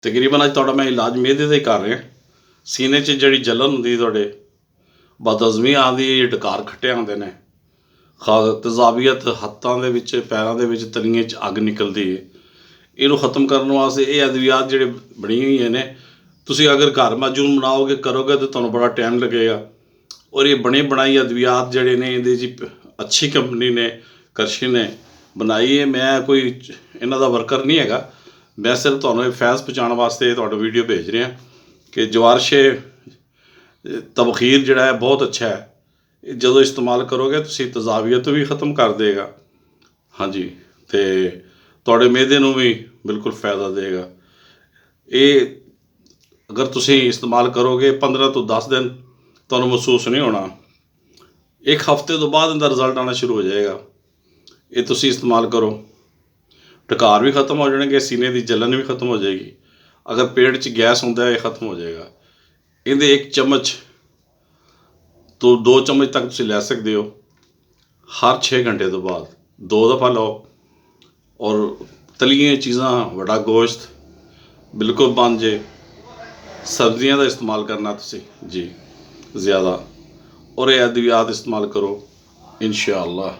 तकरीबन अज तुहाडा मैं इलाज मेदे दा ही कर रहा। सीने च जिहड़ी जलन हुंदी तुहाडे, बदहज़मी आंदी, डकार खट्टे आंदे ने, तेज़ाबियत हत्थां दे विच, पैरां दे विच, तलियें च अग निकलदी है, इनू ख़त्म करने वास्ते ये अद्वियात जिहड़े बनी हुई ने, तुसीं अगर घर माजून बनाओगे करोगे तो तुहानूं बड़ा टाइम लगेगा। और ये बने बनाई अद्वियात जिहड़े ने इहदे च अच्छी कंपनी ने करशी ने बनाई है। मैं कोई इन्हां दा वर्कर नहीं हैगा, मैं सिर्फ तुहानूं फैज़ पहुँचाने वास्ते तुहाडा वीडियो भेज रहा कि जवारशे तबखीर जिहड़ा है बहुत अच्छा है। जदों इस्तेमाल करोगे तुसीं तेज़ाबियत भी ख़त्म कर देगा। हाँ जी, तो तुहाडे मेदे नूं भी बिल्कुल फ़ायदा देगा। ये अगर तुसीं इस्तेमाल करोगे 15 तो 10 दिन तुहानूं महसूस नहीं होना, एक हफ्ते तो बाद इनका रिजल्ट आना शुरू हो जाएगा। ये तुसीं इस्तेमाल करो, डकार भी ख़त्म हो जाएंगे, सीने की जलन भी ख़त्म हो जाएगी। अगर पेट च गैस होंदा है ये ख़त्म हो जाएगा। इहदे 1 चम्मच तो 2 चम्मच तक तुसीं लै सकदे हो हर 6 घंटे तो बाद 2 दफ़ा लो। और तलियां चीज़ां, वड़ा गोश्त बिल्कुल बंद जे। सब्जियां का इस्तेमाल करना तुसीं जी ज़्यादा, और ये अद्वियात इस्तेमाल करो इंशाअल्लाह।